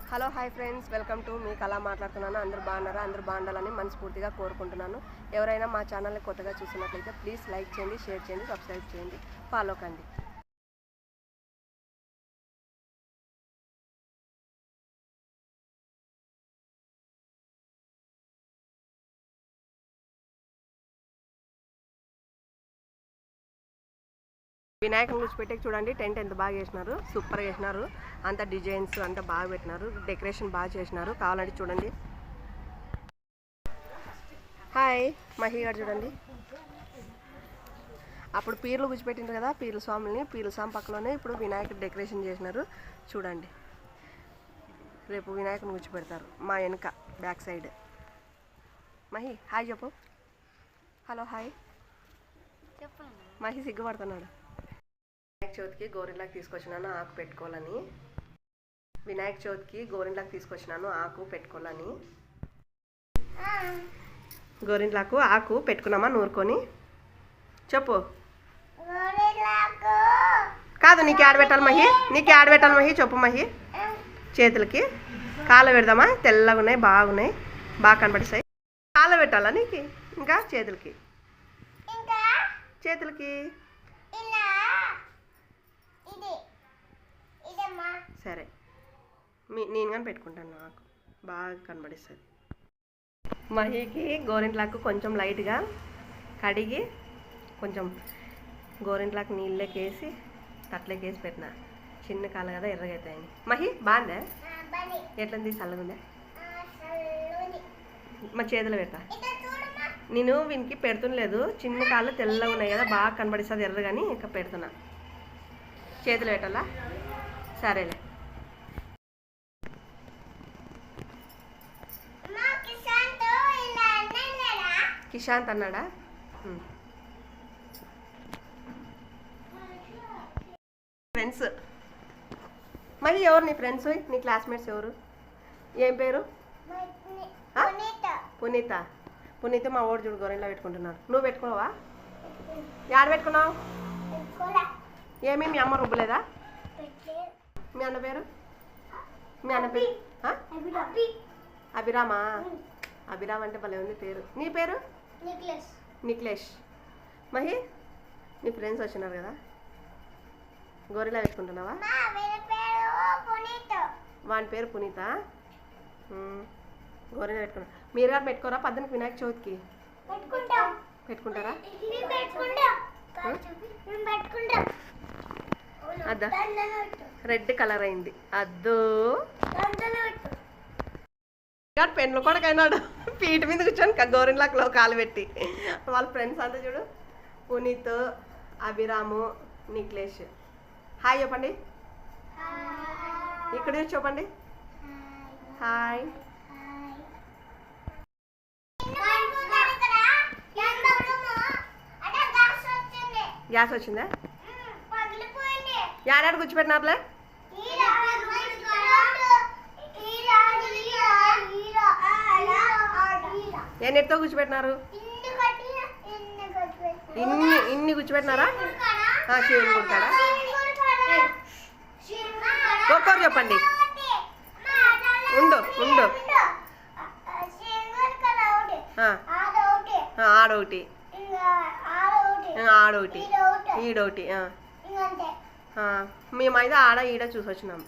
Hello hi friends, welcome to మీ కళ మాట్లాడుతున్నాను. అందరూ బాగున్నారా? అందరూ బాగుండాలని మనస్ఫూర్తిగా కోరుకుంటున్నాను. ఎవరైనా మా ఛానల్ని కొత్తగా చూసినట్లయితే ప్లీజ్ లైక్ చేయండి, షేర్ చేయండి, సబ్స్క్రైబ్ చేయండి, ఫాలో కండి. వినాయకుని కూర్చోపెట్టి చూడండి, టెంట్ ఎంత బాగా చేసినారు, సూపర్గా చేసినారు. అంత డిజైన్స్ అంతా బాగా పెట్టినారు, డెకరేషన్ బాగా చేసినారు. కావాలంటే చూడండి. హాయ్ మహి గారు చూడండి. అప్పుడు పీర్లు కూర్చోపెట్టినారు కదా, పీర్ల స్వామిని, పీర్ల స్వామి పక్కలోనే ఇప్పుడు వినాయకుడు డెకరేషన్ చేసినారు చూడండి. రేపు వినాయకుని కూర్చోపెడతారు మా వెనుక బ్యాక్ సైడ్. మహి హాయ్ చెప్పు. Hello hi. మహి సిగ్గుపడుతున్నాడు. వినాయక చవితికి గోరింటాకు తీసుకొచ్చినాను ఆకు పెట్టుకోవాలని. వినాయక చవితికి గోరింటాకు తీసుకొచ్చినాను ఆకు పెట్టుకోవాలని. గోరింటాకు ఆకు పెట్టుకున్నామా నూరుకొని? చెప్పు. కాదు, నీకు యాడ పెట్టాలి మహి? నీకు యాడ పెట్టాలి మహి? చెప్పు మహి. చేతులకి కాళ్ళ పెడదామా? తెల్లగా ఉన్నాయి, బాగున్నాయి, బాగా కనపడిస్తాయి. కాళ్ళ పెట్టాలా నీకు? ఇంకా చేతులకి సరే, నేను కానీ పెట్టుకుంటాను, నాకు బాగా కనబడిస్తుంది. మహికి గోరింటాకు కొంచెం లైట్గా కడిగి కొంచెం గోరింటాకు నీళ్ళకి వేసి తట్లకి వేసి పెట్టిన. చిన్న కాలు కదా, ఎర్రగైతాయని. మహి బాగుందా? ఎట్లంది? చల్లగుందా? మా చేతులు పెట్టా. నేను వీనికి పెడుతులేదు, చిన్న కాళ్ళు తెల్లగా ఉన్నాయి కదా, బాగా కనబడిస్తుంది ఎర్రగాని, ఇంకా పెడుతున్నా. చేతులు పెట్టాలా? సరేలే. కిషాంత్ అన్నాడా? ఫ్రెండ్స్ మరి ఎవరు నీ ఫ్రెండ్స్? నీ క్లాస్మేట్స్ ఎవరు? ఏం పేరు? పునీత. పునీత మా ఓడి చూడు గోరెంట్లో పెట్టుకుంటున్నాడు. నువ్వు పెట్టుకున్నావా? యాడ పెట్టుకున్నావు? ఏమి మీ అమ్మ రుబ్బలేదా? మీ అన్న పేరు? మీ అన్న పేరు అభిరామా? అభిరామ్ అంటే భలే ఉంది పేరు. నీ పేరు? నిఖిలేష్. మహి నీ ఫ్రెండ్స్ వచ్చినారు కదా, గోరెలా పెట్టుకుంటున్నావా? వాని పేరు పునీత. గోరెలా పెట్టుకున్నా. మీరు గారు పెట్టుకోరా పద్దెనికి వినాయక చవితికి? పెట్టుకుంటారా? అద్దా రెడ్ కలర్ అయింది అద్దు. పెన్లు కొడకైనాడు, పీట మీద కూర్చొని గోరింటాకులో కాలు పెట్టి. వాళ్ళ ఫ్రెండ్స్ అంతా చూడు, పునీత్, అభిరాము, నిఖిలేష్. హాయ్ చెప్పండి. ఇక్కడ చెప్పండి హాయ్. గ్యాస్ వచ్చిందా? యాడాడు కూర్చోపెట్టినారులే? ఎన్నిటితో కూర్చోపెట్టినారు? ఇన్ని కూర్చోపెట్టినారా? శివుని గుడికాడా? ఒక్కొక్కరు చెప్పండి. ఉండు ఆడొకటి, ఆడొకటి, ఈడొకటి. మేమైతే ఆడ ఈడ చూసి వచ్చినాము.